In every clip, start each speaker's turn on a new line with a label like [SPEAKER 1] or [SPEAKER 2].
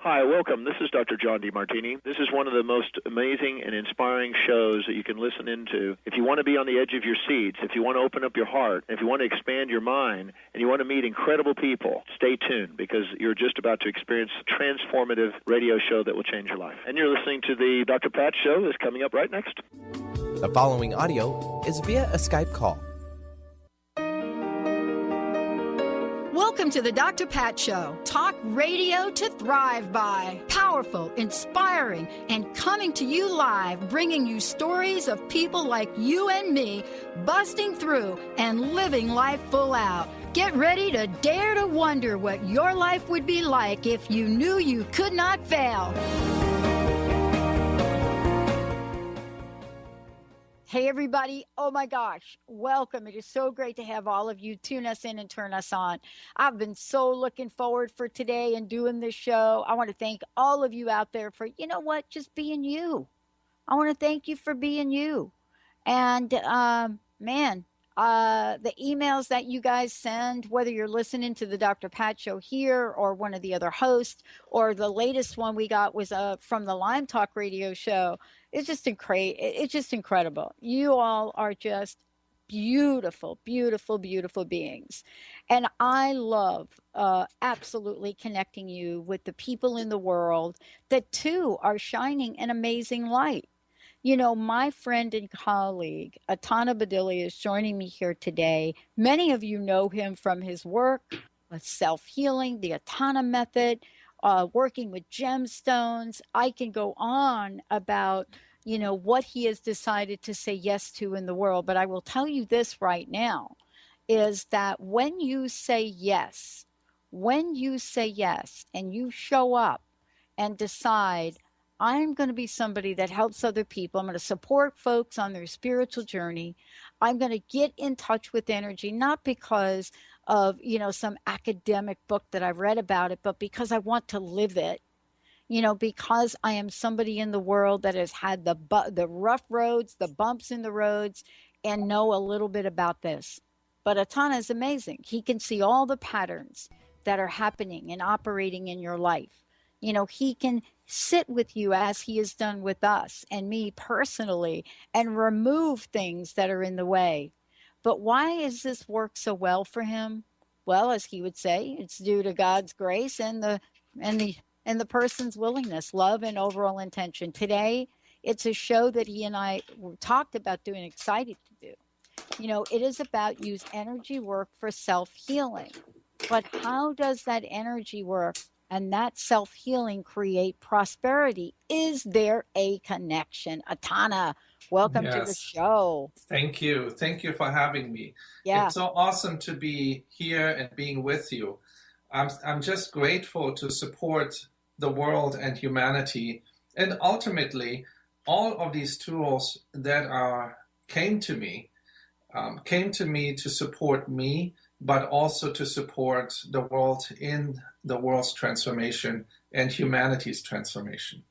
[SPEAKER 1] Hi, welcome. This is Dr. John DeMartini. This is one of the most amazing and inspiring shows that you can listen into. If you want to be on the edge of your seats, if you want to open up your heart, if you want to expand your mind, and you want to meet incredible people, stay tuned because you're just about to experience a transformative radio show that will change your life. And you're listening to the Dr. Pat Show that's coming up right next.
[SPEAKER 2] The following audio is via a Skype call.
[SPEAKER 3] Welcome to the Dr. Pat Show. Talk radio to thrive by. Powerful, inspiring, and coming to you live, bringing you stories of people like you and me, busting through and living life full out. Get ready to dare to wonder what your life would be like if you knew you could not fail. Hey, everybody. Oh, my gosh. Welcome. It is so great to have all of you tune us in and turn us on. I've been so looking forward for today and doing this show. I want to thank all of you out there for, you know what, just being you. I want to thank you for being you. And, the emails that you guys send, whether you're listening to the Dr. Pat Show here or one of the other hosts, or the latest one we got was from the Lime Talk radio show. It's just incredible. You all are just beautiful, beautiful, beautiful beings. And I love absolutely connecting you with the people in the world that too are shining an amazing light. You know, my friend and colleague, Ataana is joining me here today. Many of you know him from his work with self-healing, the Ataana method, working with gemstones. I can go on about, you know, what he has decided to say yes to in the world. But I will tell you this right now, is that when you say yes and you show up and decide, I'm going to be somebody that helps other people. I'm going to support folks on their spiritual journey. I'm going to get in touch with energy, not because of, you know, some academic book that I've read about it, but because I want to live it. You know, because I am somebody in the world that has had the rough roads, the bumps in the roads, and know a little bit about this. But Ataana is amazing. He can see all the patterns that are happening and operating in your life. You know, he can sit with you as he has done with us and me personally and remove things that are in the way. But why does this work so well for him? Well, as he would say, it's due to God's grace and the person's willingness, love, and overall intention. Today, it's a show that he and I talked about doing, excited to do. You know, it is about use energy work for self-healing. But how does that energy work and that self-healing create prosperity? Is there a connection? Ataana, welcome to the show.
[SPEAKER 4] Thank you. Thank you for having me.
[SPEAKER 3] Yeah.
[SPEAKER 4] It's so awesome to be here and being with you. I'm just grateful to support the world and humanity. And ultimately, all of these tools that came to me to support me, but also to support the world in the world's transformation and humanity's transformation.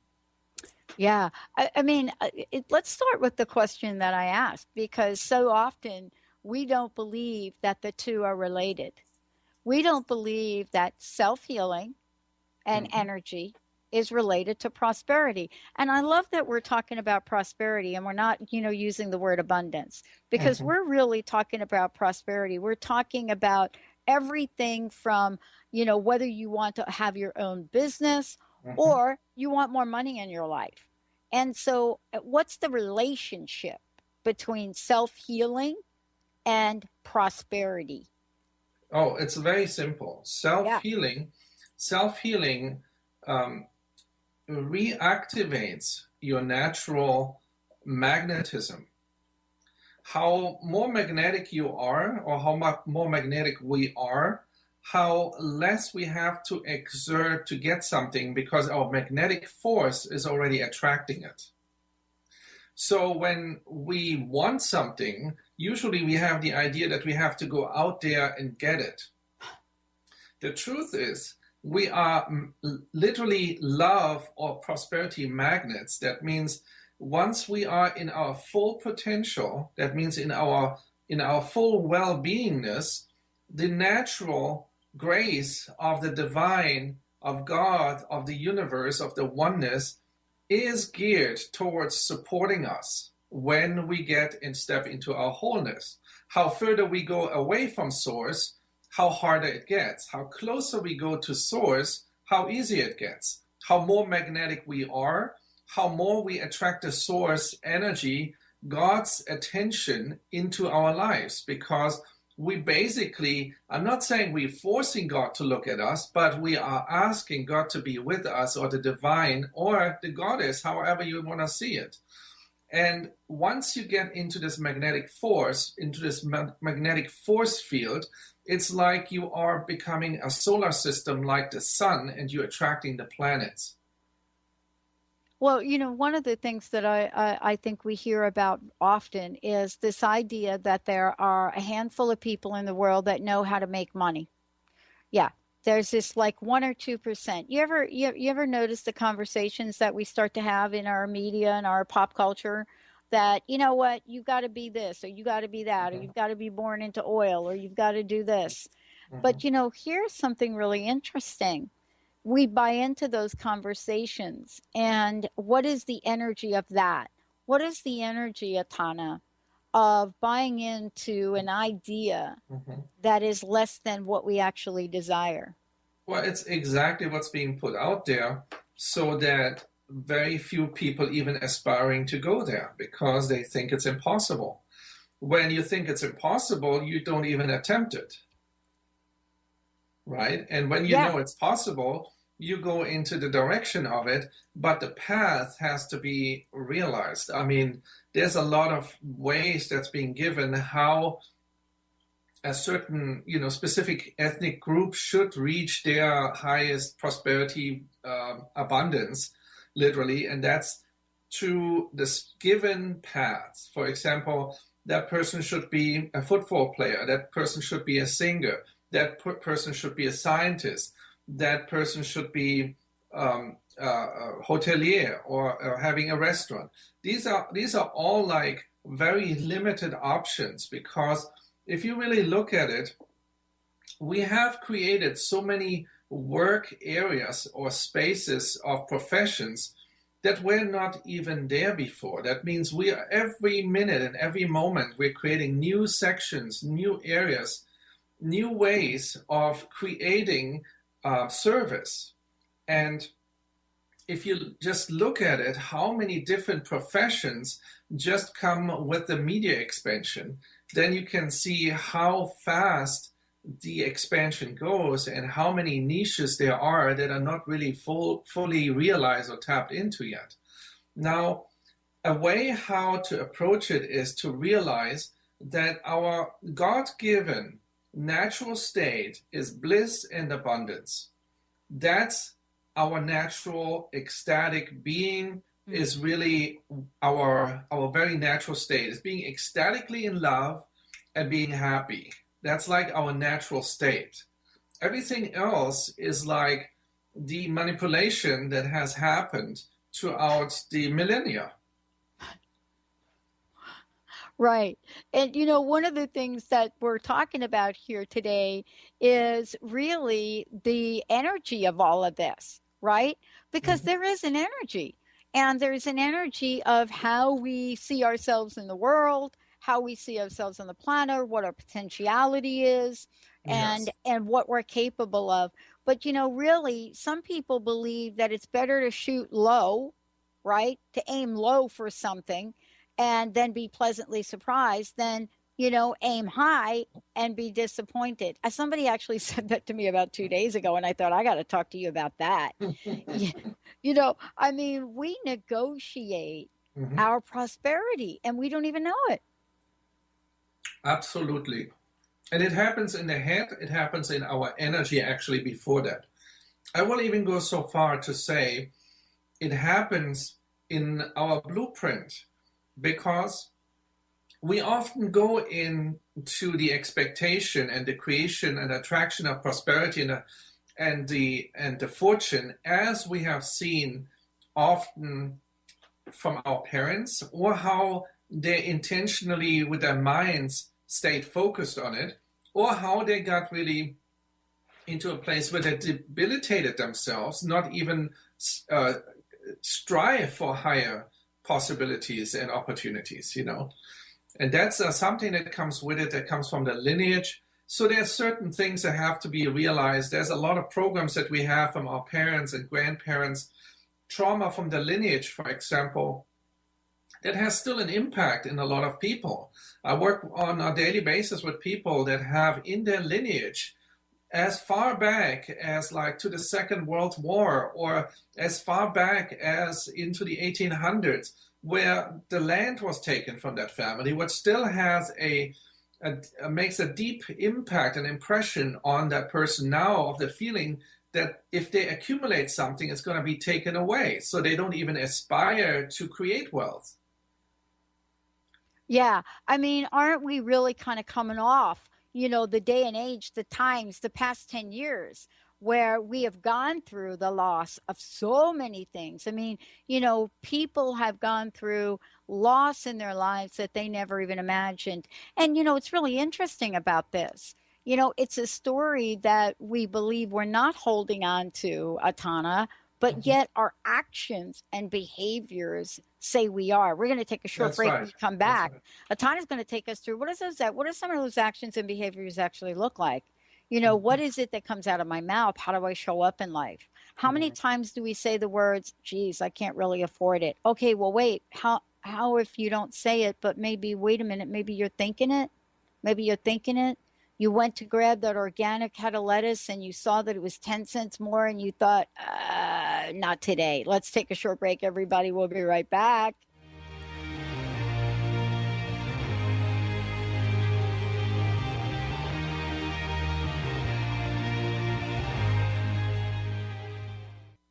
[SPEAKER 3] Yeah. I mean, let's start with the question that I asked, because so often we don't believe that the two are related. We don't believe that self-healing and energy is related to prosperity. And I love that we're talking about prosperity and we're not, you know, using the word abundance, because we're really talking about prosperity. We're talking about everything from, you know, whether you want to have your own business or you want more money in your life. And so what's the relationship between self-healing and prosperity?
[SPEAKER 4] Oh, it's very simple. Self-healing reactivates your natural magnetism. How more magnetic you are, or how much more magnetic we are, how less we have to exert to get something, because our magnetic force is already attracting it. So when we want something, usually we have the idea that we have to go out there and get it. The truth is, we are literally love or prosperity magnets. That means once we are in our full potential, that means in our full well-beingness, the natural grace of the divine, of God, of the universe, of the oneness, is geared towards supporting us when we get and step into our wholeness. How further we go away from source, how harder it gets. How closer we go to source, how easier it gets. How more magnetic we are, how more we attract the source energy, God's attention into our lives, because we basically, I'm not saying we're forcing God to look at us, but we are asking God to be with us, or the divine, or the goddess, however you want to see it. And once you get into this magnetic force, into this magnetic force field, it's like you are becoming a solar system like the sun, and you're attracting the planets.
[SPEAKER 3] Well, one of the things that I think we hear about often is this idea that there are a handful of people in the world that know how to make money. Yeah, there's this like 1 or 2%. You ever notice the conversations that we start to have in our media and our pop culture that, you know what, you got to be this, or you got to be that, or you've got to be born into oil, or you've got to do this. But, here's something really interesting. We buy into those conversations. And what is the energy of that? What is the energy, Ataana, of buying into an idea that is less than what we actually desire?
[SPEAKER 4] Well, it's exactly what's being put out there, so that very few people even aspiring to go there, because they think it's impossible. When you think it's impossible, you don't even attempt it. Right? And when you know it's possible, you go into the direction of it, but the path has to be realized. I mean, there's a lot of ways that's being given how a certain, specific ethnic group should reach their highest prosperity, abundance, literally, and that's through this given path. For example, that person should be a football player, that person should be a singer, that person should be a scientist, that person should be a hotelier, or having a restaurant. These are all like very limited options, because if you really look at it, we have created so many work areas or spaces of professions that were not even there before. That means we are, every minute and every moment, we're creating new sections, new areas, new ways of creating service. And if you just look at it, how many different professions just come with the media expansion, then you can see how fast the expansion goes and how many niches there are that are not really fully realized or tapped into yet. Now, a way how to approach it is to realize that our God-given natural state is bliss and abundance. That's our natural ecstatic being, is really our very natural state, is being ecstatically in love and being happy. That's like our natural state. Everything else is like the manipulation that has happened throughout the millennia.
[SPEAKER 3] Right. And, one of the things that we're talking about here today is really the energy of all of this, right? Because there is an energy, and there's an energy of how we see ourselves in the world, how we see ourselves on the planet, what our potentiality is, and what we're capable of. But, really, some people believe that it's better to shoot low, right? To aim low for something and then be pleasantly surprised than, aim high and be disappointed. Somebody actually said that to me about 2 days ago, and I thought, I got to talk to you about that. We negotiate our prosperity, and we don't even know it.
[SPEAKER 4] Absolutely. And it happens in the head, it happens in our energy actually before that. I will even go so far to say it happens in our blueprint, because we often go into the expectation and the creation and attraction of prosperity and the fortune, as we have seen often from our parents, or how they intentionally with their minds stayed focused on it, or how they got really into a place where they debilitated themselves, not even strive for higher possibilities and opportunities, And that's something that comes with it, that comes from the lineage. So there are certain things that have to be realized. There's a lot of programs that we have from our parents and grandparents, trauma from the lineage, for example, that has still an impact in a lot of people. I work on a daily basis with people that have in their lineage as far back as like to the Second World War, or as far back as into the 1800s, where the land was taken from that family, which still has makes a deep impact and impression on that person now, of the feeling that if they accumulate something, it's going to be taken away. So they don't even aspire to create wealth.
[SPEAKER 3] Yeah. I mean, aren't we really kind of coming off, the day and age, the times, the past 10 years, where we have gone through the loss of so many things. I mean, people have gone through loss in their lives that they never even imagined. And, it's really interesting about this. It's a story that we believe we're not holding on to, Ataana, but yet our actions and behaviors say we are. We're going to take a short break when we come back. Ataana's going to take us through what are some of those actions and behaviors actually look like? What is it that comes out of my mouth? How do I show up in life? How many times do we say the words, geez, I can't really afford it? Okay, well, wait, how if you don't say it, but wait a minute, maybe you're thinking it? Maybe you're thinking it. You went to grab that organic head of lettuce and you saw that it was 10 cents more and you thought, not today. Let's take a short break, everybody. We'll be right back.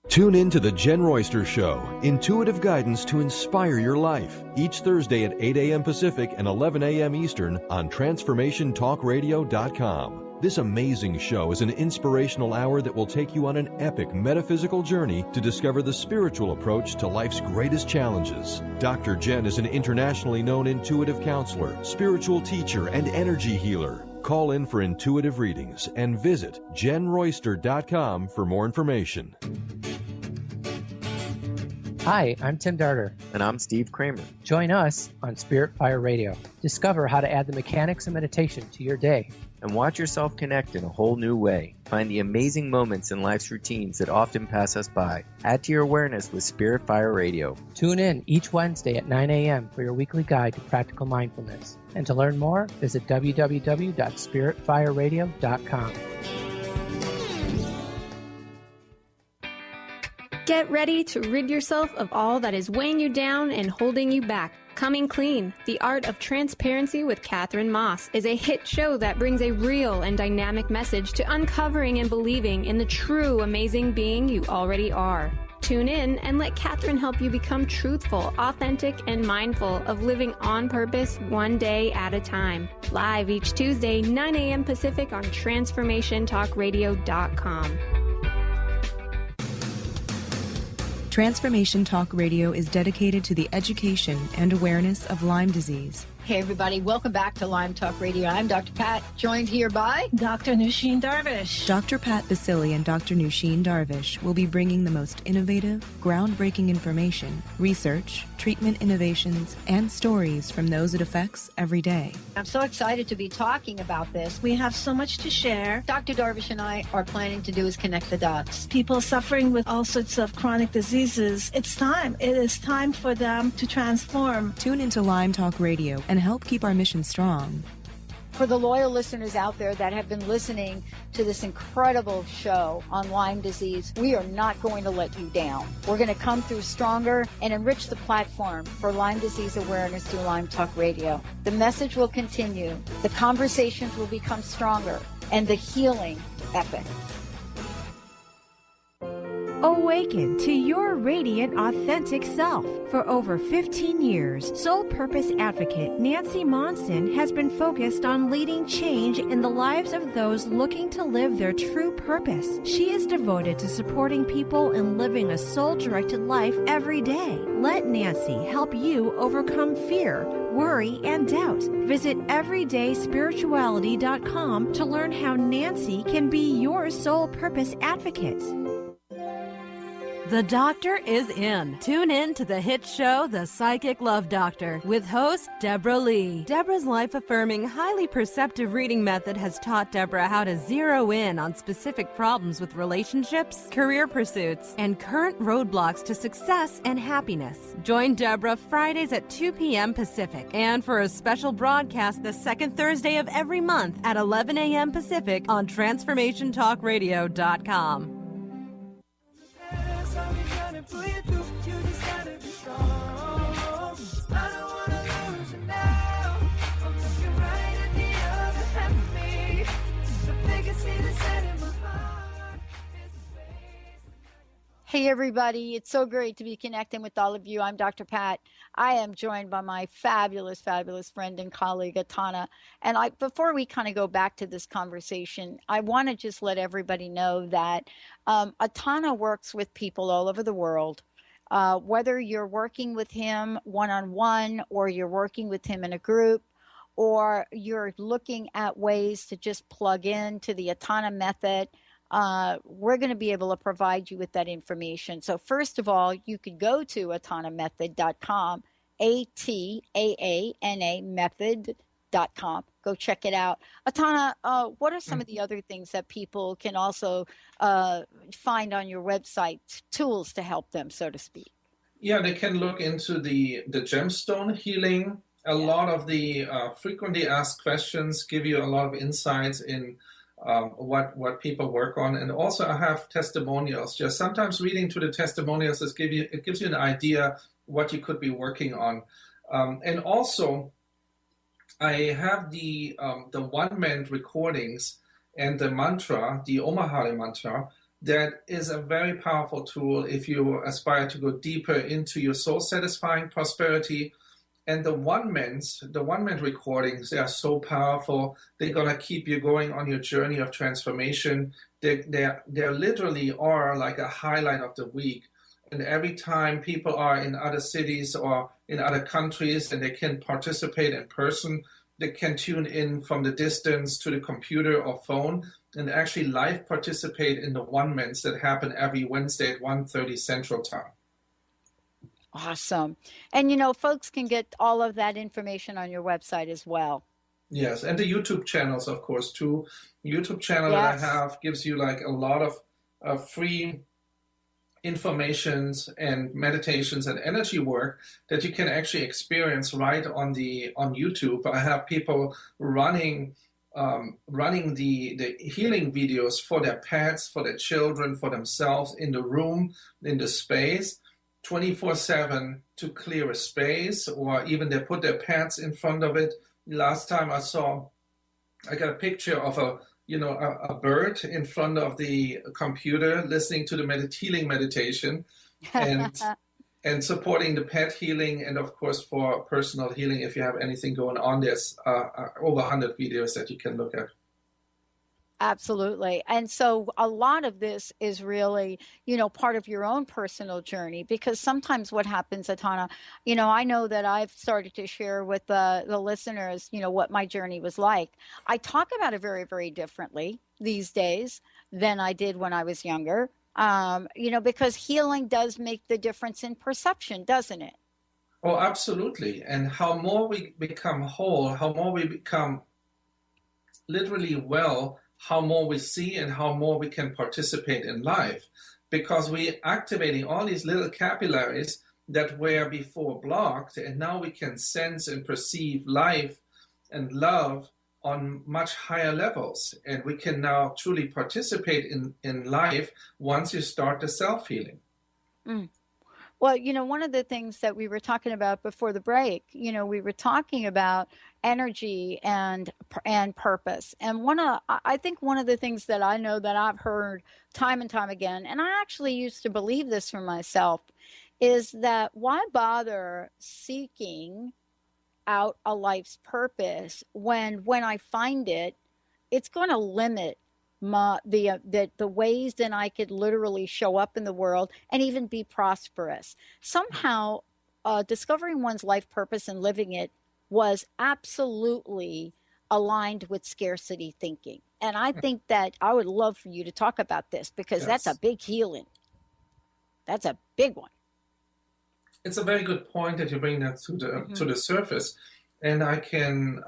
[SPEAKER 5] Tune in to The Jen Royster Show, intuitive guidance to inspire your life, each Thursday at 8 a.m. Pacific and 11 a.m. Eastern on TransformationTalkRadio.com. This amazing show is an inspirational hour that will take you on an epic metaphysical journey to discover the spiritual approach to life's greatest challenges. Dr. Jen is an internationally known intuitive counselor, spiritual teacher, and energy healer. Call in for intuitive readings and visit JenRoyster.com for more information.
[SPEAKER 6] Hi, I'm Tim Darter.
[SPEAKER 7] And I'm Steve Kramer.
[SPEAKER 6] Join us on Spirit Fire Radio. Discover how to add the mechanics of meditation to your day.
[SPEAKER 7] And watch yourself connect in a whole new way. Find the amazing moments in life's routines that often pass us by. Add to your awareness with Spirit Fire Radio.
[SPEAKER 6] Tune in each Wednesday at 9 a.m. for your weekly guide to practical mindfulness. And to learn more, visit www.spiritfireradio.com.
[SPEAKER 8] Get ready to rid yourself of all that is weighing you down and holding you back. Coming Clean, The Art of Transparency with Catherine Moss is a hit show that brings a real and dynamic message to uncovering and believing in the true amazing being you already are. Tune in and let Catherine help you become truthful, authentic, and mindful of living on purpose one day at a time. Live each Tuesday, 9 a.m. Pacific on TransformationTalkRadio.com.
[SPEAKER 9] Transformation Talk Radio is dedicated to the education and awareness of Lyme disease.
[SPEAKER 3] Hey, everybody. Welcome back to Lyme Talk Radio. I'm Dr. Pat, joined here by
[SPEAKER 10] Dr. Nusheen Darvish.
[SPEAKER 9] Dr. Pat Basili and Dr. Nusheen Darvish will be bringing the most innovative, groundbreaking information, research, treatment innovations, and stories from those it affects every day.
[SPEAKER 3] I'm so excited to be talking about this.
[SPEAKER 10] We have so much to share.
[SPEAKER 3] Dr. Darvish and I are planning to do is connect the dots.
[SPEAKER 10] People suffering with all sorts of chronic diseases, it's time. It is time for them to transform.
[SPEAKER 9] Tune into Lyme Talk Radio and help keep our mission strong.
[SPEAKER 3] For the loyal listeners out there that have been listening to this incredible show on Lyme disease, we are not going to let you down. We're going to come through stronger and enrich the platform for Lyme disease awareness through Lyme Talk Radio. The message will continue, the conversations will become stronger, and the healing epic.
[SPEAKER 11] Awaken to your radiant, authentic self. For over 15 years, Soul Purpose Advocate Nancy Monson has been focused on leading change in the lives of those looking to live their true purpose. She is devoted to supporting people in living a soul-directed life every day. Let Nancy help you overcome fear, worry, and doubt. Visit everydayspirituality.com to learn how Nancy can be your soul purpose advocate.
[SPEAKER 12] The Doctor is in. Tune in to the hit show, The Psychic Love Doctor, with host Deborah Lee. Deborah's life-affirming, highly perceptive reading method has taught Deborah how to zero in on specific problems with relationships, career pursuits, and current roadblocks to success and happiness. Join Deborah Fridays at 2 p.m. Pacific, and for a special broadcast the second Thursday of every month at 11 a.m. Pacific on TransformationTalkRadio.com.
[SPEAKER 3] Hey everybody, it's so great to be connecting with all of you. I'm Dr. Pat. I am joined by my fabulous friend and colleague, Ataana. And before we kind of go back to this conversation, I want to just let everybody know that Ataana works with people all over the world. Whether you're working with him one-on-one, or you're working with him in a group, or you're looking at ways to just plug in to the Ataana method, we're going to be able to provide you with that information. So first of all, you could go to ataanamethod.com, ATAANA method.com. Go check it out. Ataana, what are some of the other things that people can also find on your website, tools to help them, so to speak?
[SPEAKER 4] Yeah, they can look into the gemstone healing. A lot of the frequently asked questions give you a lot of insights in what people work on. And also I have testimonials. Just sometimes reading through the testimonials, it gives you an idea what you could be working on. And also I have the one-man recordings and the mantra, the Omahari mantra, that is a very powerful tool if you aspire to go deeper into your soul-satisfying prosperity. And the one-man recordings, they are so powerful. They're going to keep you going on your journey of transformation. They literally are like a highlight of the week. And every time people are in other cities or in other countries and they can participate in person, they can tune in from the distance to the computer or phone and actually live participate in the one-mans that happen every Wednesday at 1:30 Central Time.
[SPEAKER 3] Awesome. And, you know, folks can get all of that information on your website as well.
[SPEAKER 4] Yes, and the YouTube channels, of course, too. YouTube channel that I have gives you like a lot of free informations and meditations and energy work that you can actually experience right on YouTube. I have people running the healing videos for their pets, for their children, for themselves in the room, in the space, 24/7 to clear a space, or even they put their pets in front of it. Last time I got a picture of a bird in front of the computer listening to the healing meditation and supporting the pet healing, and of course for personal healing. If you have anything going on, there's over 100 videos that you can look at.
[SPEAKER 3] Absolutely. And so a lot of this is really, part of your own personal journey, because sometimes what happens, Ataana, I know that I've started to share with the listeners, what my journey was like. I talk about it very, very differently these days than I did when I was younger, because healing does make the difference in perception, doesn't it?
[SPEAKER 4] Oh, absolutely. And how more we become whole, how more we become literally well, how more we see and how more we can participate in life, because we're activating all these little capillaries that were before blocked, and now we can sense and perceive life and love on much higher levels, and we can now truly participate in life once you start the self-healing.
[SPEAKER 3] Well, Well, one of the things that we were talking about before the break, we were talking about energy and purpose. And I think one of the things that I know that I've heard time and time again, and I actually used to believe this for myself, is that why bother seeking out a life's purpose when I find it, it's going to limit the ways that I could literally show up in the world and even be prosperous. Somehow, discovering one's life purpose and living it was absolutely aligned with scarcity thinking. And I think that I would love for you to talk about this, because that's a big healing. That's a big one.
[SPEAKER 4] It's a very good point that you bring that to the surface. And I can,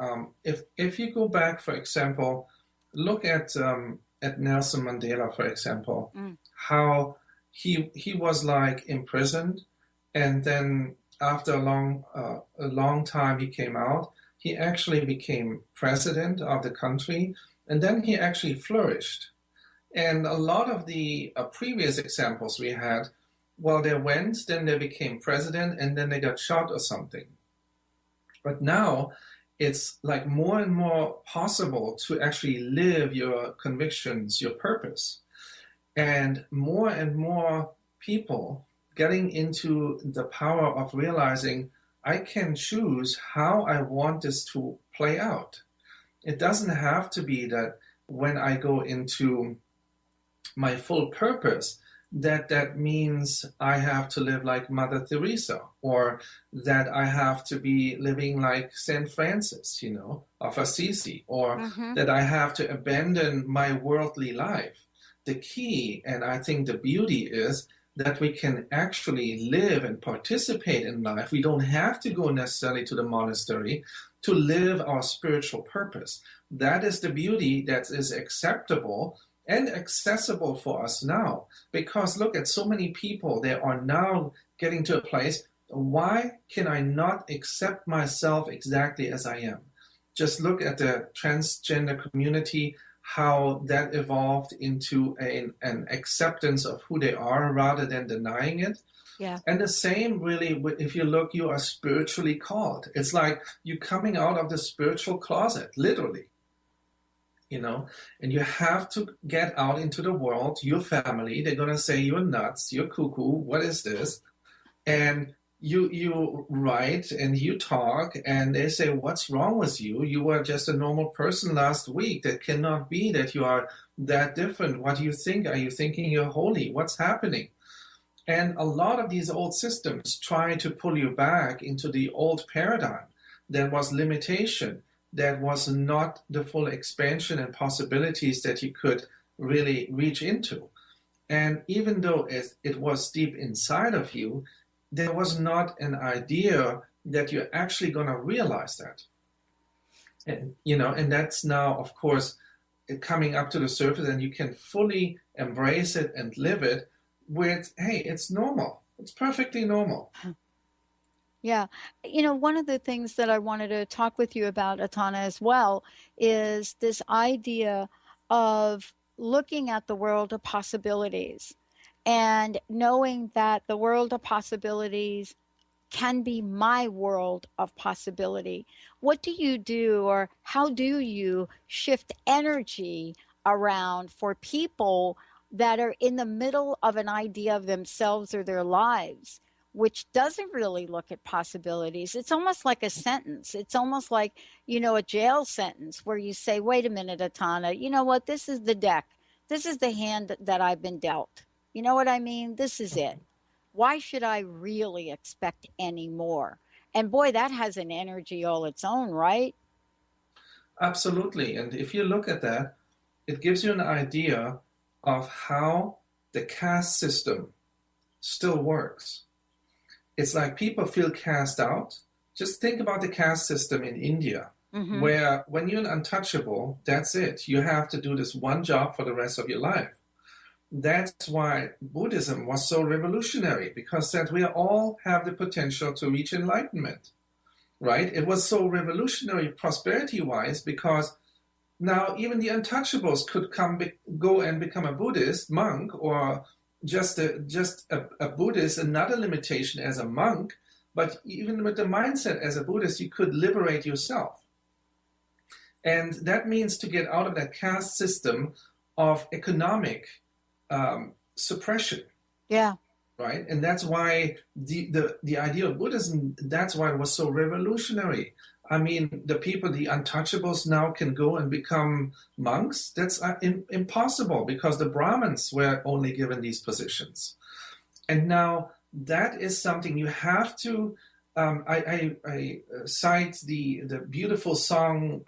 [SPEAKER 4] if you go back, for example, look at Nelson Mandela, for example, how he was like imprisoned, and then after a long time he came out. He actually became president of the country, and then he actually flourished. And a lot of the previous examples we had, well, they went, then they became president, and then they got shot or something. But now it's like more and more possible to actually live your convictions, your purpose. And more people getting into the power of realizing I can choose how I want this to play out. It doesn't have to be that when I go into my full purpose, that means I have to live like Mother Teresa, or that I have to be living like St. Francis, of Assisi, or that I have to abandon my worldly life. The key, and I think the beauty, is that we can actually live and participate in life. We don't have to go necessarily to the monastery to live our spiritual purpose. That is the beauty that is acceptable and accessible for us now. Because look at so many people, they are now getting to a place, why can I not accept myself exactly as I am? Just look at the transgender community, how that evolved into an acceptance of who they are rather than denying it.
[SPEAKER 3] Yeah.
[SPEAKER 4] And the same really, if you look, you are spiritually called. It's like you coming out of the spiritual closet, literally. And you have to get out into the world, your family. They're going to say you're nuts, you're cuckoo, what is this? And you write and you talk, and they say, what's wrong with you? You were just a normal person last week. That cannot be that you are that different. What do you think? Are you thinking you're holy? What's happening? And a lot of these old systems try to pull you back into the old paradigm. There was limitation. That was not the full expansion and possibilities that you could really reach into. And even though it was deep inside of you, there was not an idea that you're actually going to realize that. And that's now, of course, coming up to the surface, and you can fully embrace it and live it with, hey, it's normal. It's perfectly normal.
[SPEAKER 3] Yeah. One of the things that I wanted to talk with you about, Ataana, as well, is this idea of looking at the world of possibilities and knowing that the world of possibilities can be my world of possibility. What do you do, or how do you shift energy around for people that are in the middle of an idea of themselves or their lives, which doesn't really look at possibilities? It's almost like a sentence. It's almost like, a jail sentence where you say, wait a minute, Ataana, you know what? This is the deck. This is the hand that I've been dealt. You know what I mean? This is it. Why should I really expect any more? And boy, that has an energy all its own, right?
[SPEAKER 4] Absolutely. And if you look at that, it gives you an idea of how the caste system still works. It's like people feel cast out. Just think about the caste system in India, where when you're an untouchable, that's it. You have to do this one job for the rest of your life. That's why Buddhism was so revolutionary, because that we all have the potential to reach enlightenment, right? It was so revolutionary prosperity-wise because now even the untouchables could go and become a Buddhist monk or just a Buddhist, another limitation as a monk, but even with the mindset as a Buddhist, you could liberate yourself. And that means to get out of that caste system of economic suppression.
[SPEAKER 3] Yeah.
[SPEAKER 4] Right? And that's why the idea of Buddhism, that's why it was so revolutionary. I mean, the people, the untouchables now can go and become monks. That's impossible because the Brahmins were only given these positions. And now that is something you have to, I cite the beautiful song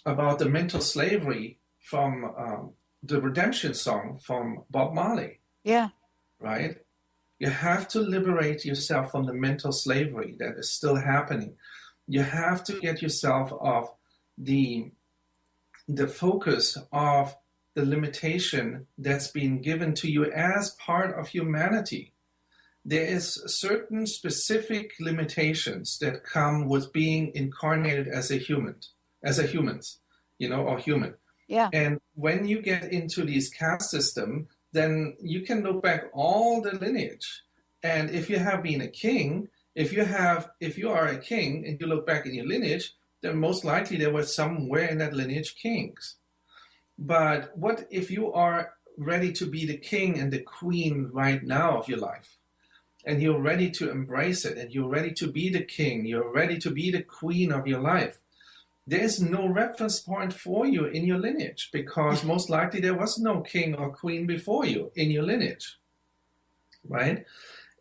[SPEAKER 4] about the mental slavery from the Redemption song from Bob Marley.
[SPEAKER 3] Yeah.
[SPEAKER 4] Right? You have to liberate yourself from the mental slavery that is still happening. You have to get yourself off the focus of the limitation that's been given to you as part of humanity. There is certain specific limitations that come with being incarnated as a human, or human.
[SPEAKER 3] Yeah.
[SPEAKER 4] And when you get into these caste system, then you can look back all the lineage. And if you have been a king, if you are a king and you look back in your lineage, then most likely there was somewhere in that lineage kings. But what if you are ready to be the king and the queen right now of your life? And you're ready to embrace it, and you're ready to be the king, you're ready to be the queen of your life. There's no reference point for you in your lineage because most likely there was no king or queen before you in your lineage, right?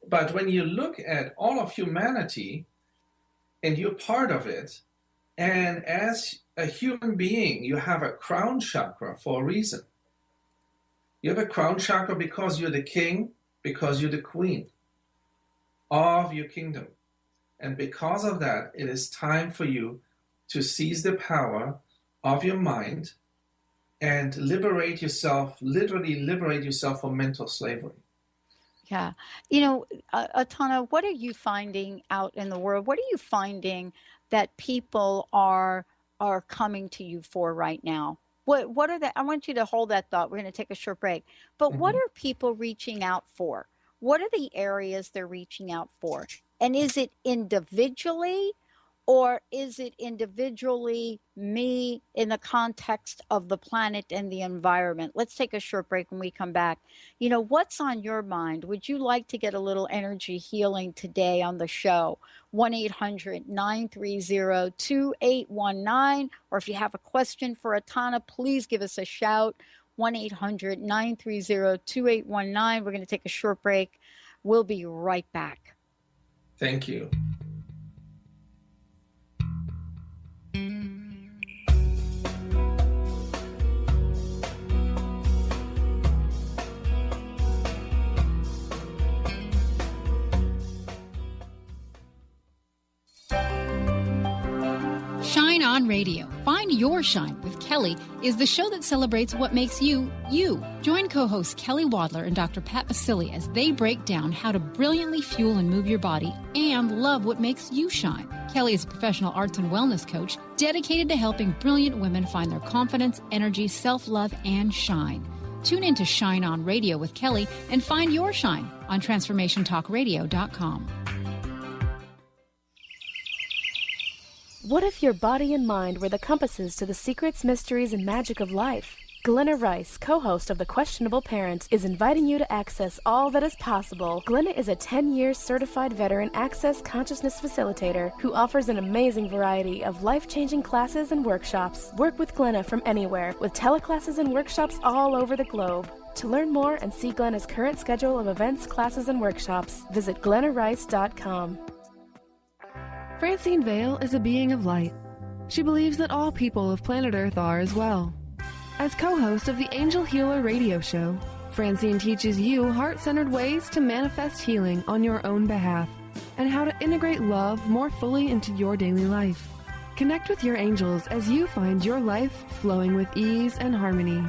[SPEAKER 4] But when you look at all of humanity and you're part of it, and as a human being, you have a crown chakra for a reason. You have a crown chakra because you're the king, because you're the queen of your kingdom. And because of that, it is time for you to seize the power of your mind and liberate yourself, literally liberate yourself from mental slavery.
[SPEAKER 3] Yeah. Ataana, what are you finding out in the world? What are you finding that people are coming to you for right now? What are I want you to hold that thought. We're going to take a short break. But what are people reaching out for? What are the areas they're reaching out for? And is it individually? Or is it individually me in the context of the planet and the environment? Let's take a short break. When we come back, what's on your mind? Would you like to get a little energy healing today on the show? 1-800-930-2819. Or if you have a question for Ataana, please give us a shout. 1-800-930-2819. We're going to take a short break. We'll be right back.
[SPEAKER 4] Thank you.
[SPEAKER 13] Shine On Radio. Find Your Shine with Kelly is the show that celebrates what makes you, you. Join co-hosts Kelly Wadler and Dr. Pat Basili as they break down how to brilliantly fuel and move your body and love what makes you shine. Kelly is a professional arts and wellness coach dedicated to helping brilliant women find their confidence, energy, self-love, and shine. Tune in to Shine On Radio with Kelly and find your shine on TransformationTalkRadio.com.
[SPEAKER 14] What if your body and mind were the compasses to the secrets, mysteries, and magic of life? Glenna Rice, co-host of The Questionable Parent, is inviting you to access all that is possible. Glenna is a 10-year certified veteran access consciousness facilitator who offers an amazing variety of life-changing classes and workshops. Work with Glenna from anywhere, with teleclasses and workshops all over the globe. To learn more and see Glenna's current schedule of events, classes, and workshops, visit glennarice.com.
[SPEAKER 15] Francine Vale is a being of light. She believes that all people of planet Earth are as well. As co-host of the Angel Healer radio show, Francine teaches you heart-centered ways to manifest healing on your own behalf and how to integrate love more fully into your daily life. Connect with your angels as you find your life flowing with ease and harmony.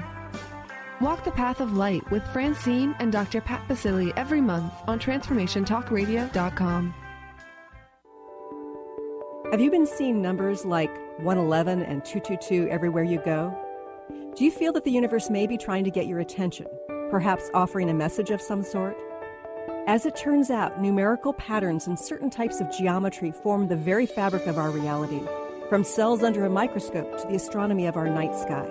[SPEAKER 15] Walk the path of light with Francine and Dr. Pat Basili every month on TransformationTalkRadio.com.
[SPEAKER 16] Have you been seeing numbers like 111 and 222 everywhere you go? Do you feel that the universe may be trying to get your attention? Perhaps offering a message of some sort? As it turns out, numerical patterns and certain types of geometry form the very fabric of our reality, from cells under a microscope to the astronomy of our night sky.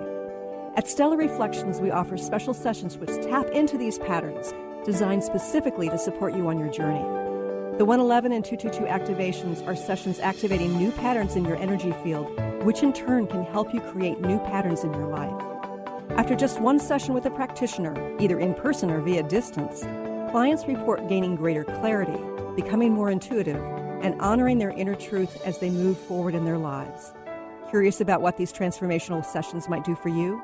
[SPEAKER 16] At Stellar Reflections, we offer special sessions which tap into these patterns, designed specifically to support you on your journey. The 111 and 222 activations are sessions activating new patterns in your energy field, which in turn can help you create new patterns in your life. After just one session with a practitioner, either in person or via distance, clients report gaining greater clarity, becoming more intuitive, and honoring their inner truth as they move forward in their lives. Curious about what these transformational sessions might do for you?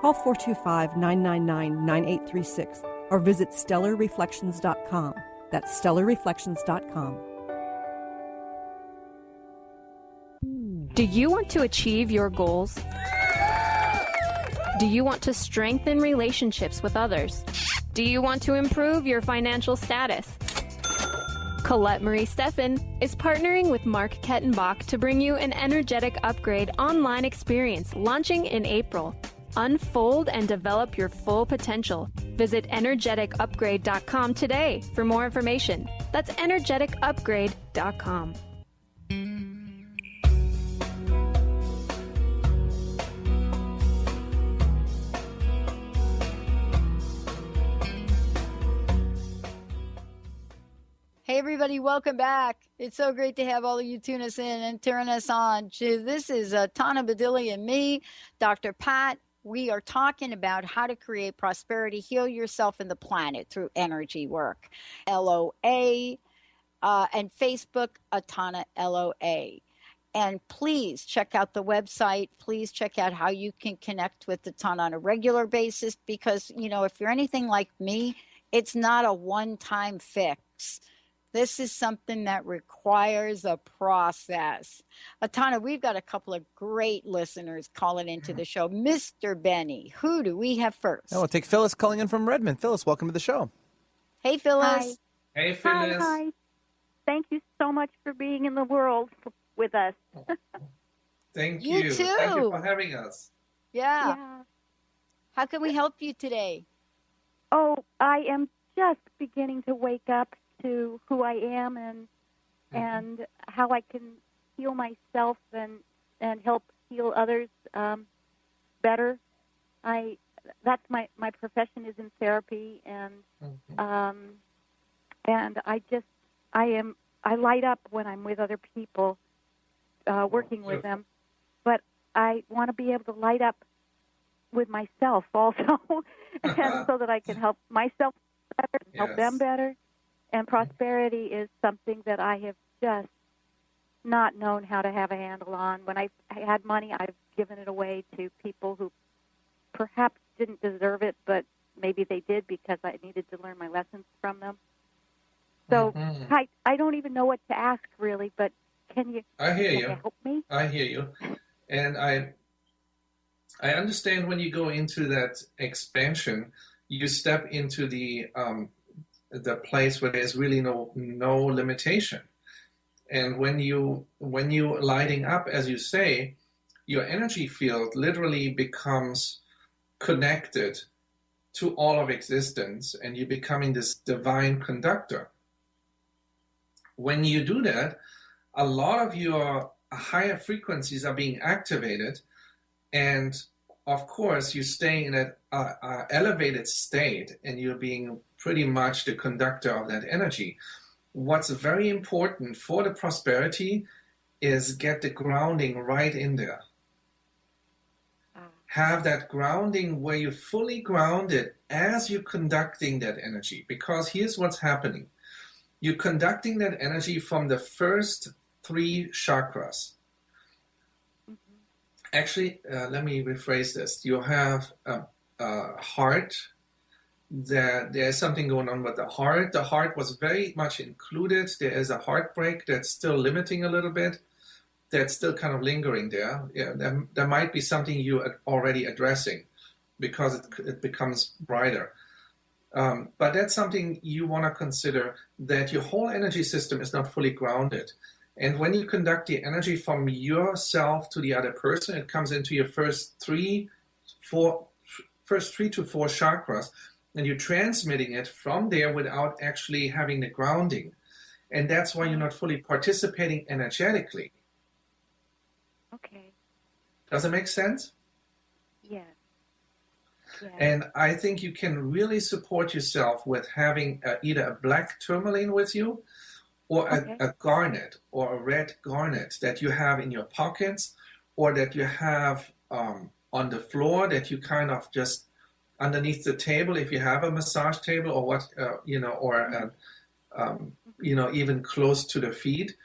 [SPEAKER 16] Call 425-999-9836 or visit stellarreflections.com. That's stellarreflections.com.
[SPEAKER 8] Do you want to achieve your goals? Do you want to strengthen relationships with others? Do you want to improve your financial status? Colette Marie Steffen is partnering with Mark Kettenbach to bring you an energetic upgrade online experience launching in April. Unfold and develop your full potential. Visit energeticupgrade.com today for more information. That's energeticupgrade.com.
[SPEAKER 3] Hey everybody, welcome back. It's so great to have all of you tune us in and turn us on. This is Tana Badilli and me, Dr. Pat. We are talking about how to create prosperity, heal yourself and the planet through energy work. LOA and Facebook, Ataana LOA. And please check out the website. Please check out how you can connect with Ataana on a regular basis because, you know, if you're anything like me, it's not a one-time fix. This is something that requires a process. Ataana, we've got a couple of great listeners calling into the show. Mr. Benny, who do we have first?
[SPEAKER 2] Oh, we'll take Phyllis calling in from Redmond. Phyllis, welcome to the show.
[SPEAKER 3] Hey, Phyllis.
[SPEAKER 4] Hi. Hey, Phyllis.
[SPEAKER 17] Hi. Thank you so much for being in the world with us.
[SPEAKER 4] Thank you.
[SPEAKER 3] You too.
[SPEAKER 4] Thank you for having us.
[SPEAKER 3] Yeah. How can we help you today?
[SPEAKER 17] Oh, I am just beginning to wake up to who I am and how I can heal myself and help heal others better. That's my profession is in therapy and I light up when I'm with other people working with them, but I want to be able to light up with myself also and so that I can help myself better, help them better. And prosperity is something that I have just not known how to have a handle on. When I had money, I've given it away to people who perhaps didn't deserve it, but maybe they did because I needed to learn my lessons from them. So I don't even know what to ask, really, but can you help me?
[SPEAKER 4] I hear you. And I understand when you go into that expansion, you step into the place where there's really no limitation. And when you lighting up, as you say, your energy field literally becomes connected to all of existence, and you're becoming this divine conductor. When you do that, a lot of your higher frequencies are being activated, and of course, you stay in an elevated state, and you're being pretty much the conductor of that energy. What's very important for the prosperity is get the grounding right in there. Have that grounding where you're fully grounded as you're conducting that energy. Because here's what's happening. You're conducting that energy from the first 3 chakras. Actually, let me rephrase this. You have a heart. There's something going on with the heart. The heart was very much included. There is a heartbreak that's still limiting a little bit. That's still kind of lingering there. Yeah, there might be something you are already addressing because it becomes brighter. But that's something you want to consider, that your whole energy system is not fully grounded. And when you conduct the energy from yourself to the other person, it comes into your first 3 to 4 chakras. and you're transmitting it from there without actually having the grounding. And that's why you're not fully participating energetically.
[SPEAKER 17] Okay.
[SPEAKER 4] Does it make sense?
[SPEAKER 17] Yes. Yeah.
[SPEAKER 4] And I think you can really support yourself with having either a black tourmaline with you, or a garnet or a red garnet that you have in your pockets, or that you have on the floor, that you kind of just underneath the table, if you have a massage table, or what, or even close to the feet,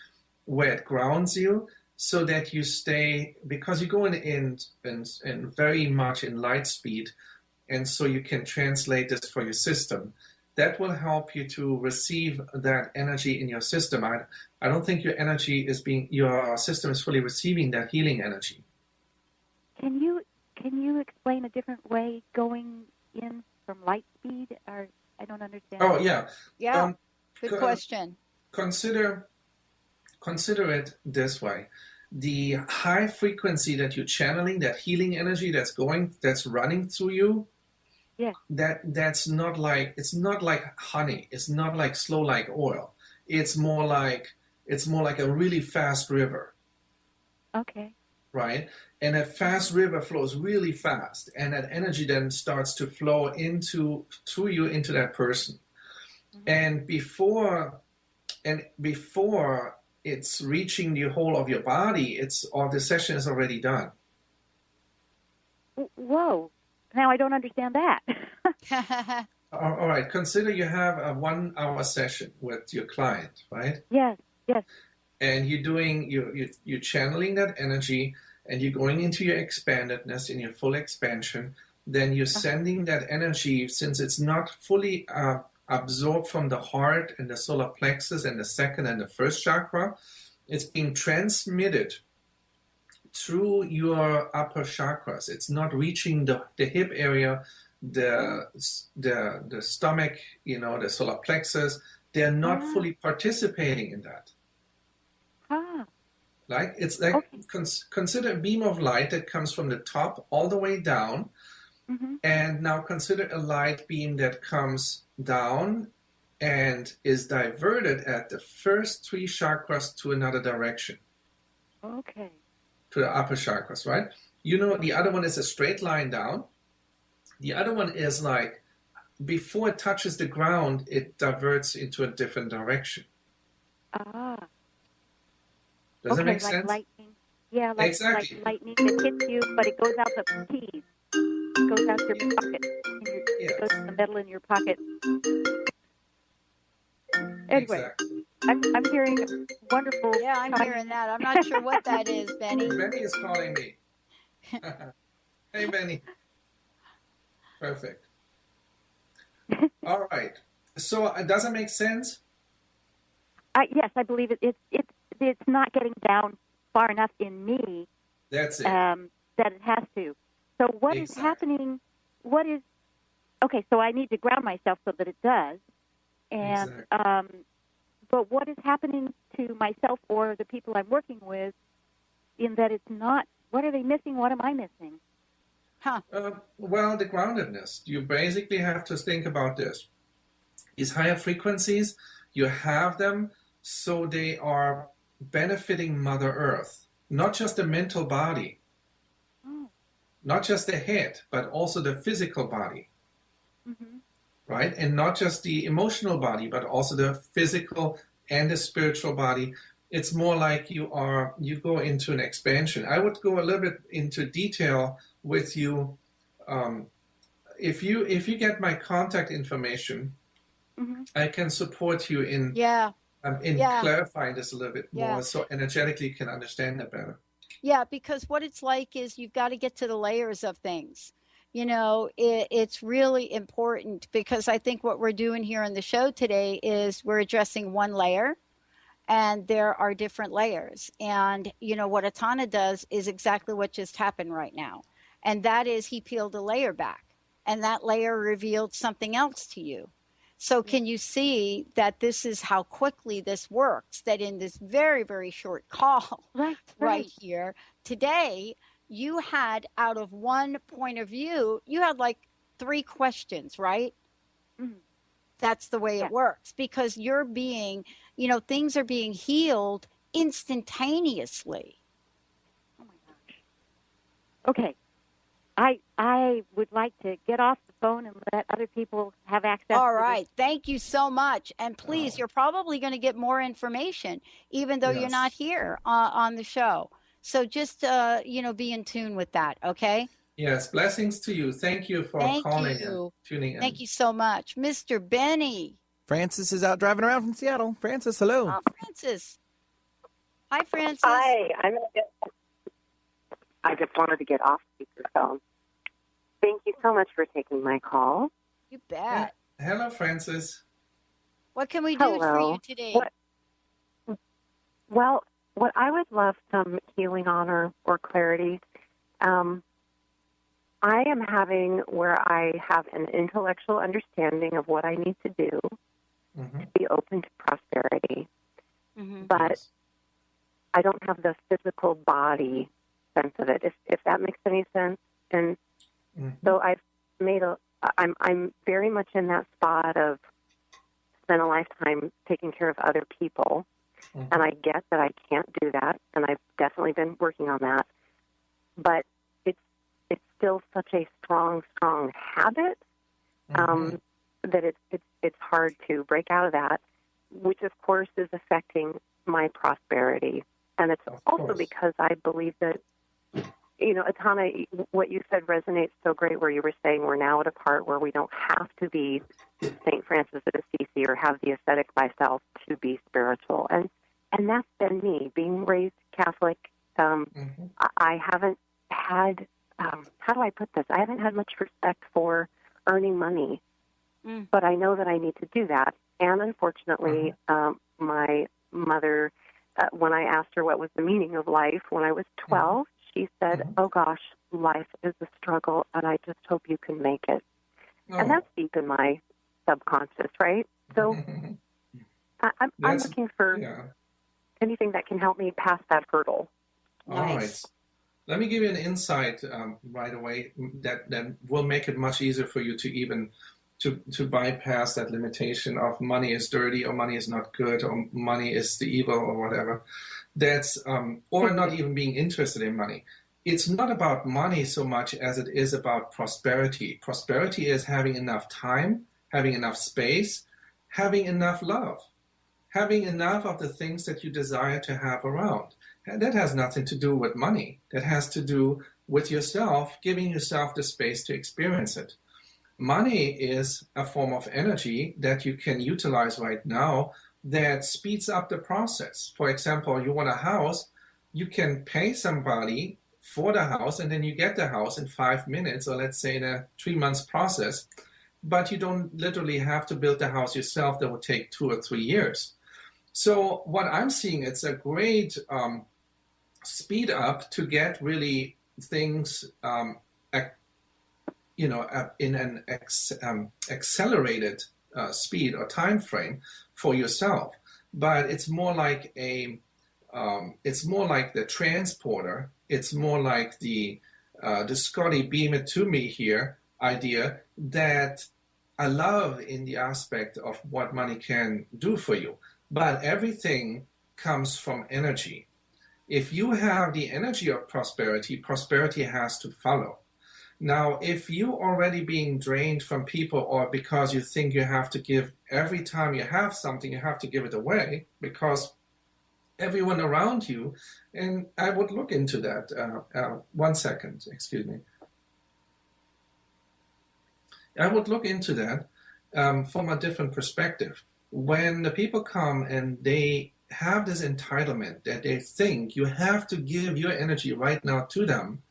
[SPEAKER 4] where it grounds you, so that you stay, because you go in very much in light speed, and so you can translate this for your system. That will help you to receive that energy in your system. I don't think your system is fully receiving that healing energy.
[SPEAKER 17] Can you explain a different way going in from light speed? Or I don't understand.
[SPEAKER 4] Oh yeah.
[SPEAKER 3] Yeah. Good question.
[SPEAKER 4] Consider it this way: the high frequency that you're channeling, that healing energy that's running through you.
[SPEAKER 17] Yeah.
[SPEAKER 4] It's not like honey. It's not like slow like oil. It's more like a really fast river.
[SPEAKER 17] Okay.
[SPEAKER 4] Right? And that fast river flows really fast, and that energy then starts to flow through you into that person. Mm-hmm. And before it's reaching the whole of your body, the session is already done.
[SPEAKER 17] Whoa. Now I don't understand that.
[SPEAKER 4] All right. Consider you have a 1 hour session with your client, right?
[SPEAKER 17] Yes.
[SPEAKER 4] And you're channeling that energy, and you're going into your expandedness, in your full expansion. Then you're sending that energy, since it's not fully absorbed from the heart and the solar plexus and the second and the first chakra. It's being transmitted through your upper chakras. It's not reaching the hip area, the stomach, the solar plexus. They're not fully participating in that. Like it's like consider a beam of light that comes from the top all the way down, and now consider a light beam that comes down and is diverted at the first 3 chakras to another direction.
[SPEAKER 17] Okay.
[SPEAKER 4] To the upper chakras, right? The other one is a straight line down. The other one is like, before it touches the ground, it diverts into a different direction. Does that make sense?
[SPEAKER 17] Lightning. Yeah,
[SPEAKER 4] exactly.
[SPEAKER 17] Like lightning that hits you, but it goes out the keys. It goes out your pocket. It goes to the metal in your pocket. Anyway.
[SPEAKER 4] Exactly.
[SPEAKER 17] I'm hearing wonderful.
[SPEAKER 3] Yeah, I'm hearing that. I'm not sure what that is, Benny.
[SPEAKER 4] Benny is calling me. Hey, Benny. Perfect. All right. So does it make sense?
[SPEAKER 17] Yes, I believe it. It's not getting down far enough in me.
[SPEAKER 4] That's it.
[SPEAKER 17] That it has to. So what is happening? Okay? So I need to ground myself so that it does. And but what is happening to myself or the people I'm working with, in that it's not? What are they missing? What am I missing?
[SPEAKER 4] Well, the groundedness. You basically have to think about this. These higher frequencies, you have them so they are benefiting Mother Earth, not just the mental body, not just the head, but also the physical body, right? And not just the emotional body, but also the physical and the spiritual body. It's more like you go into an expansion. I would go a little bit into detail with you. If you get my contact information, I can support you in clarifying this a little bit more, so energetically you can understand it better.
[SPEAKER 3] Yeah, because what it's like is you've got to get to the layers of things. It's really important, because I think what we're doing here on the show today is we're addressing one layer, and there are different layers. And, what Ataana does is exactly what just happened right now. And that is he peeled a layer back, and that layer revealed something else to you. So can you see that this is how quickly this works, that in this very, very short call right here today, you had, out of one point of view, you had like 3 questions, right? That's the way it works, because you're being, things are being healed instantaneously.
[SPEAKER 17] Oh my gosh. Okay. I would like to get off the phone and let other people have access.
[SPEAKER 3] All right. Thank you so much. And please, you're probably going to get more information, even though you're not here on the show. So just, be in tune with that. Okay.
[SPEAKER 4] Yes. Blessings to you. Thank you for calling and tuning in.
[SPEAKER 3] Thank you so much. Mr. Benny.
[SPEAKER 2] Francis is out driving around from Seattle. Francis, hello.
[SPEAKER 3] Francis. Hi, Francis.
[SPEAKER 18] Hi. I just wanted to get off speakerphone. Thank you so much for taking my call.
[SPEAKER 3] You bet.
[SPEAKER 4] Hello, Francis.
[SPEAKER 3] What can we do for you today?
[SPEAKER 18] Well, what I would love some healing on or clarity. I am having where I have an intellectual understanding of what I need to do to be open to prosperity. But I don't have the physical body sense of it, if that makes any sense. And so I'm very much in that spot of spend a lifetime taking care of other people. And I get that I can't do that, and I've definitely been working on that. But it's still such a strong habit that it's hard to break out of that, which of course is affecting my prosperity. And it's also because I believe that, Ataana, what you said resonates so great, where you were saying we're now at a part where we don't have to be St. Francis of Assisi or have the ascetic myself to be spiritual. And that's been me, being raised Catholic. I haven't had, how do I put this? I haven't had much respect for earning money, but I know that I need to do that. And unfortunately, my mother, when I asked her what was the meaning of life when I was 12, she said, oh gosh, life is a struggle, and I just hope you can make it. And that's deep in my subconscious, right? So I'm looking for anything that can help me pass that hurdle.
[SPEAKER 4] All right. Let me give you an insight right away that will make it much easier for you to even to bypass that limitation of money is dirty or money is not good or money is the evil or whatever. That's or not even being interested in money. It's not about money so much as it is about prosperity. Prosperity is having enough time, having enough space, having enough love, having enough of the things that you desire to have around. And that has nothing to do with money. That has to do with yourself, giving yourself the space to experience it. Money is a form of energy that you can utilize right now that speeds up the process. For example, you want a house, you can pay somebody for the house, and then you get the house in 5 minutes, or let's say in a 3 months process, but you don't literally have to build the house yourself. That would take 2 or 3 years. So what I'm seeing, it's a great speed up to get really things in an accelerated speed or time frame for yourself. But it's more like the transporter. It's more like the Scotty beam it to me here idea that I love in the aspect of what money can do for you. But everything comes from energy. If you have the energy of prosperity, prosperity has to follow. Now, if you're already being drained from people, or because you think you have to give every time you have something, you have to give it away because everyone around you, and I would look into that. 1 second, excuse me. I would look into that from a different perspective. When the people come and they have this entitlement that they think you have to give your energy right now to them,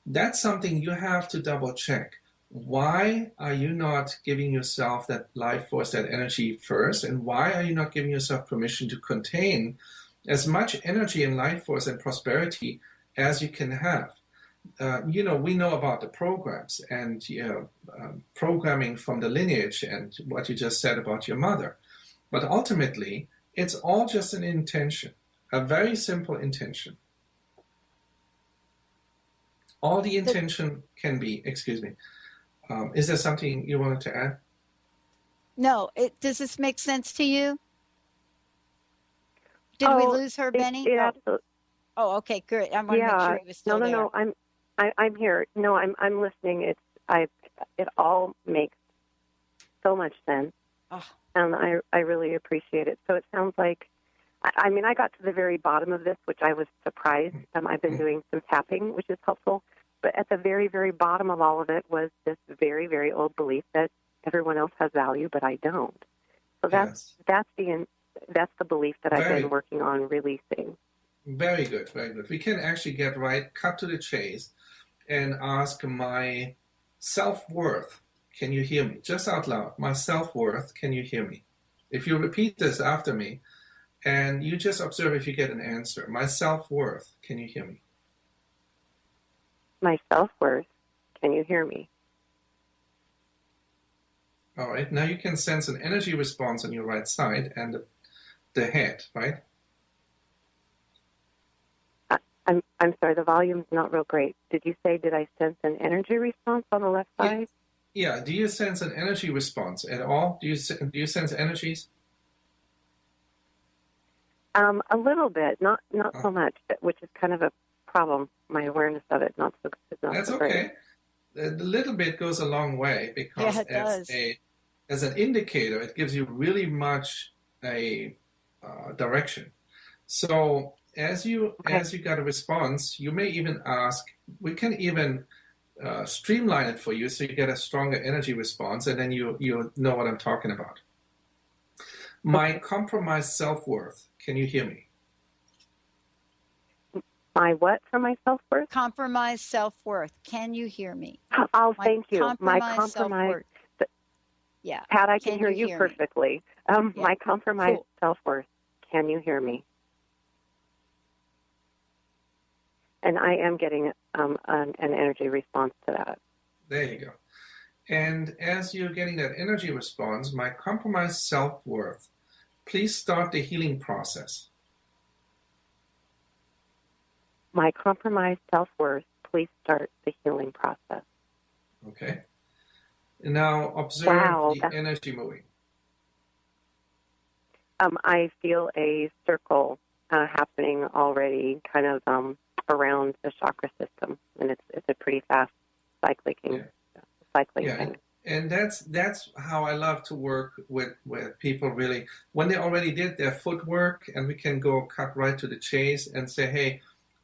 [SPEAKER 4] that's something you have to double check. Why are you not giving yourself that life force, that energy first? And why are you not giving yourself permission to contain as much energy and life force and prosperity as you can have? We know about the programs and programming from the lineage and what you just said about your mother. But ultimately, it's all just an intention, a very simple intention. All the intention can be, excuse me, is there something you wanted to add?
[SPEAKER 3] No, does this make sense to you? Did we lose her, Benny? Oh, okay, good. I want to make sure he was still there.
[SPEAKER 18] No. I'm here. No, I'm listening. It all makes so much sense, and I really appreciate it. So it sounds like, I mean, I got to the very bottom of this, which I was surprised. I've been doing some tapping, which is helpful. But at the very, very bottom of all of it was this very, very old belief that everyone else has value, but I don't. So that's the belief that I've been working on releasing.
[SPEAKER 4] Very good, very good. We can actually cut to the chase, and ask my self-worth. Can you hear me? Just out loud. My self-worth. Can you hear me? If you repeat this after me, and you just observe if you get an answer. My self-worth. Can you hear me?
[SPEAKER 18] My self-worth. Can you hear me?
[SPEAKER 4] All right. Now you can sense an energy response on your right side and the head, right?
[SPEAKER 18] I'm sorry, the volume's not real great. Did you say, did I sense an energy response on the left side?
[SPEAKER 4] Yeah. Do you sense an energy response at all? Do you sense energies?
[SPEAKER 18] A little bit, not so much, which is kind of a problem. My awareness of it, not so good.
[SPEAKER 4] That's okay. The little bit goes a long way, because as an indicator, it gives you really much a direction. So as you got a response, you may even ask. We can even streamline it for you, so you get a stronger energy response, and then you know what I'm talking about. My compromised self-worth. Can you hear me?
[SPEAKER 18] My what for my self-worth?
[SPEAKER 3] Compromised self-worth. Can you hear me?
[SPEAKER 18] Oh, thank you. My compromised.
[SPEAKER 3] Yeah.
[SPEAKER 18] Pat, I can hear you perfectly. My compromised self-worth. Can you hear me? And I am getting an energy response to that.
[SPEAKER 4] There you go. And as you're getting that energy response, my compromised self-worth, please start the healing process.
[SPEAKER 18] My compromised self-worth, please start the healing process.
[SPEAKER 4] Okay. And now observe the energy moving.
[SPEAKER 18] I feel a circle happening already, kind of around the chakra system, and it's a pretty fast cycling thing.
[SPEAKER 4] And that's how I love to work with people, really, when they already did their footwork, and we can go cut right to the chase and say, hey,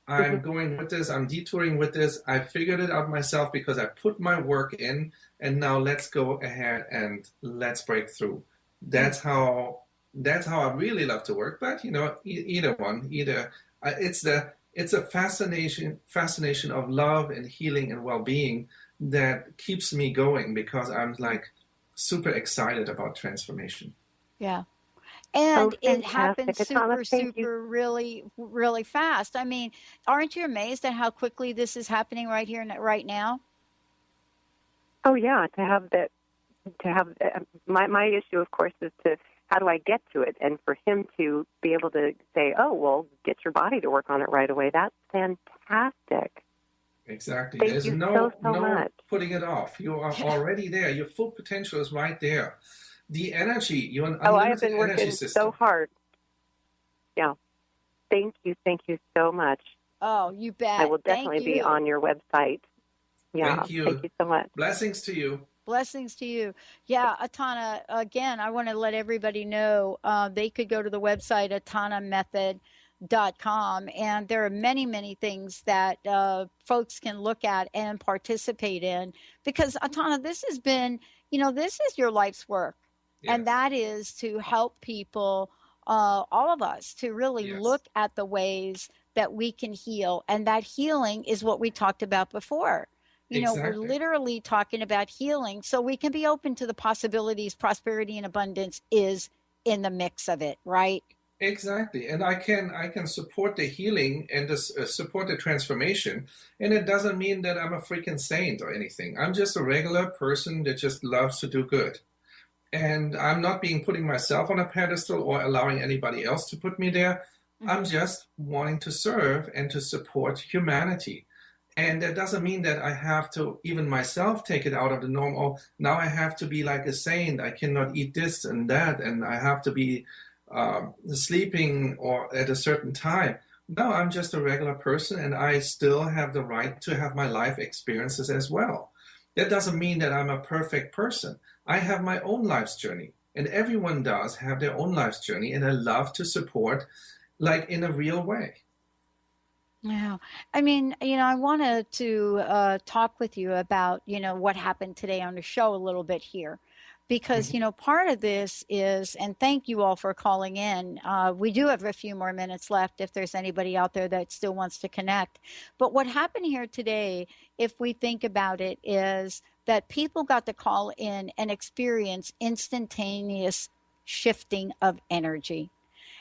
[SPEAKER 4] I'm going with this, I'm detouring with this, I figured it out myself because I put my work in, and now let's go ahead and let's break through. That's how I really love to work. But either one, it's a fascination of love and healing and well-being that keeps me going, because I'm like super excited about transformation.
[SPEAKER 3] Yeah. And it happens super really, really fast. I mean, aren't you amazed at how quickly this is happening right here and right now?
[SPEAKER 18] Oh yeah, my issue, of course, is to how do I get to it, and for him to be able to say, oh well, get your body to work on it right away. That's fantastic.
[SPEAKER 4] Exactly.
[SPEAKER 18] Thank
[SPEAKER 4] There's
[SPEAKER 18] you
[SPEAKER 4] no
[SPEAKER 18] much.
[SPEAKER 4] Putting it off. You are already there. Your full potential is right there. The energy, you're an
[SPEAKER 18] I
[SPEAKER 4] unlimited
[SPEAKER 18] have been working
[SPEAKER 4] energy system.
[SPEAKER 18] so hard. Yeah. Thank you so much.
[SPEAKER 3] Oh, you bet.
[SPEAKER 18] I will definitely be on your website. Yeah.
[SPEAKER 4] Thank you.
[SPEAKER 18] Thank you so much.
[SPEAKER 4] Blessings to you.
[SPEAKER 3] Blessings to you. Yeah, Ataana, again, I want to let everybody know they could go to the website ataanamethod.com, and there are many, many things that folks can look at and participate in, because Ataana, this has been, this is your life's work. Yes. And that is to help people, all of us, to really look at the ways that we can heal. And that healing is what we talked about before. We're literally talking about healing, so we can be open to the possibilities. Prosperity and abundance is in the mix of it, right?
[SPEAKER 4] Exactly. And I can support the healing and support the transformation. And it doesn't mean that I'm a freaking saint or anything. I'm just a regular person that just loves to do good. And I'm not putting myself on a pedestal or allowing anybody else to put me there. Mm-hmm. I'm just wanting to serve and to support humanity. And that doesn't mean that I have to even myself take it out of the norm. Oh, now I have to be like a saint. I cannot eat this and that, and I have to be sleeping or at a certain time. No, I'm just a regular person, and I still have the right to have my life experiences as well. That doesn't mean that I'm a perfect person. I have my own life's journey, and everyone does have their own life's journey, and I love to support, like, in a real way.
[SPEAKER 3] Yeah. I mean, I wanted to talk with you about, what happened today on the show a little bit here. Because, part of this is, and thank you all for calling in. We do have a few more minutes left if there's anybody out there that still wants to connect. But what happened here today, if we think about it, is that people got to call in and experience instantaneous shifting of energy.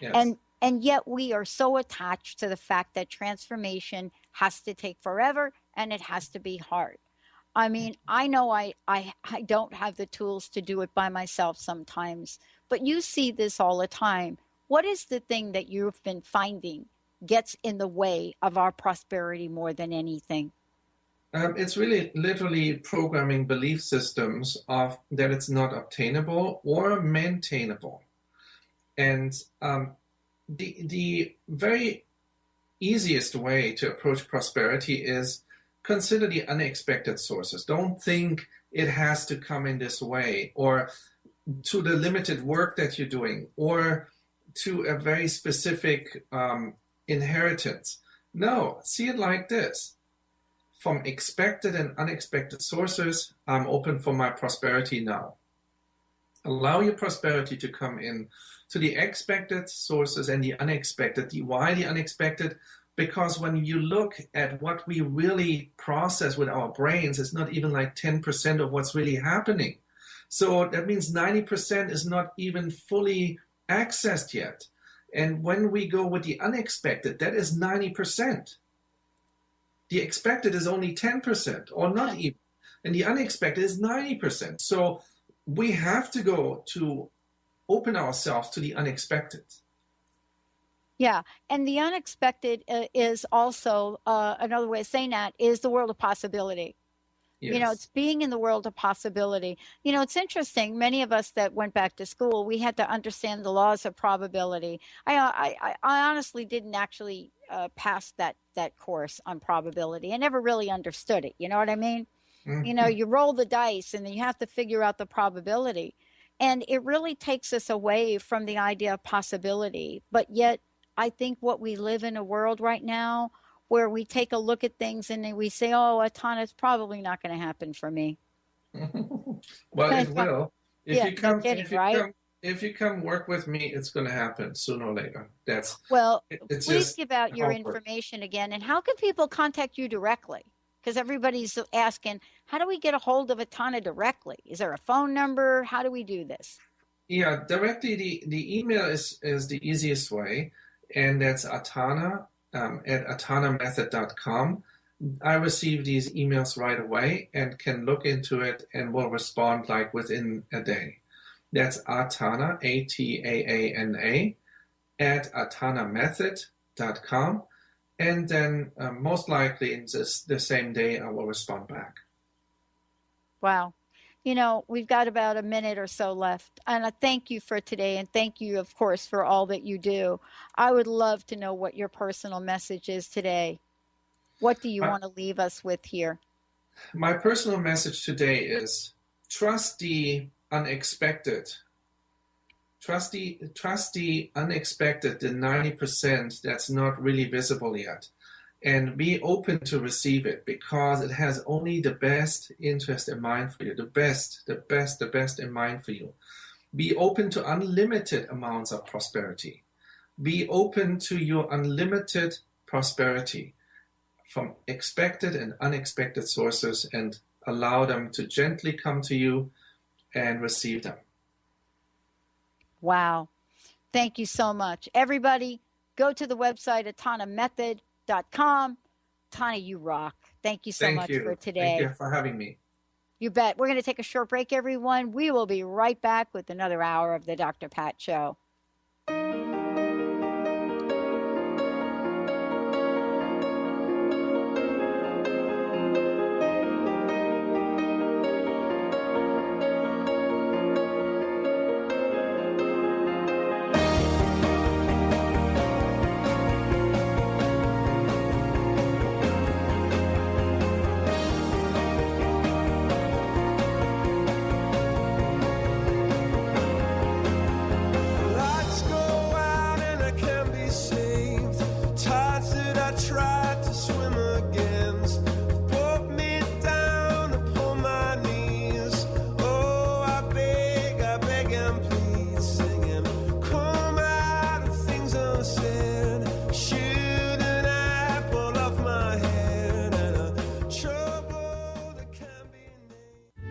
[SPEAKER 4] Yes.
[SPEAKER 3] And yet we are so attached to the fact that transformation has to take forever and it has to be hard. I mean, I know I don't have the tools to do it by myself sometimes, but you see this all the time. What is the thing that you've been finding gets in the way of our prosperity more than anything?
[SPEAKER 4] It's really literally programming belief systems of that it's not obtainable or maintainable. And the very easiest way to approach prosperity is consider the unexpected sources. Don't think it has to come in this way, or to the limited work that you're doing, or to a very specific inheritance. No, see it like this. From expected and unexpected sources, I'm open for my prosperity now. Allow your prosperity to come in to the expected sources and the unexpected. Why the unexpected? Because when you look at what we really process with our brains, it's not even like 10% of what's really happening. So that means 90% is not even fully accessed yet. And when we go with the unexpected, that is 90%. The expected is only 10% or not even. And the unexpected is 90%. So we have to go to open ourselves to the unexpected.
[SPEAKER 3] Yeah, and the unexpected is also another way of saying that is the world of possibility. Yes. It's being in the world of possibility. It's interesting. Many of us that went back to school, we had to understand the laws of probability. I honestly didn't actually pass that course on probability. I never really understood it. You know what I mean? Mm-hmm. You roll the dice and then you have to figure out the probability. And it really takes us away from the idea of possibility. But yet, I think what we live in a world right now where we take a look at things and then we say, oh, Ataana, it's probably not going to happen for me.
[SPEAKER 4] Well, it will. If you come work with me, it's going to happen sooner or later.
[SPEAKER 3] Please give out your information again. And how can people contact you directly? Because everybody's asking, how do we get a hold of Ataana directly? Is there a phone number? How do we do this?
[SPEAKER 4] Yeah, directly. The email is the easiest way. And that's Ataana at ataanamethod.com. I receive these emails right away and can look into it and will respond like within a day. That's Ataana, Ataana, at ataanamethod.com. And then most likely in the same day, I will respond back.
[SPEAKER 3] Wow. We've got about a minute or so left. And I thank you for today. And thank you, of course, for all that you do. I would love to know what your personal message is today. What do you want to leave us with here?
[SPEAKER 4] My personal message today is trust the unexpected. Trust the unexpected, the 90% that's not really visible yet. And be open to receive it because it has only the best interest in mind for you, the best in mind for you. Be open to unlimited amounts of prosperity. Be open to your unlimited prosperity from expected and unexpected sources and allow them to gently come to you and receive them.
[SPEAKER 3] Wow. Thank you so much. Everybody, go to the website, AtaanaMethod.com. Ataana, you rock. Thank you so much for today.
[SPEAKER 4] Thank you for having me.
[SPEAKER 3] You bet. We're going to take a short break, everyone. We will be right back with another hour of the Dr. Pat Show.
[SPEAKER 19] I tried to swim against pulled me down upon my knees. Oh, I beg and plead, singing, come out of things unsaid. Shoot an apple off my head and a trouble that can be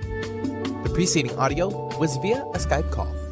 [SPEAKER 19] named.
[SPEAKER 2] The preceding audio was via a Skype call.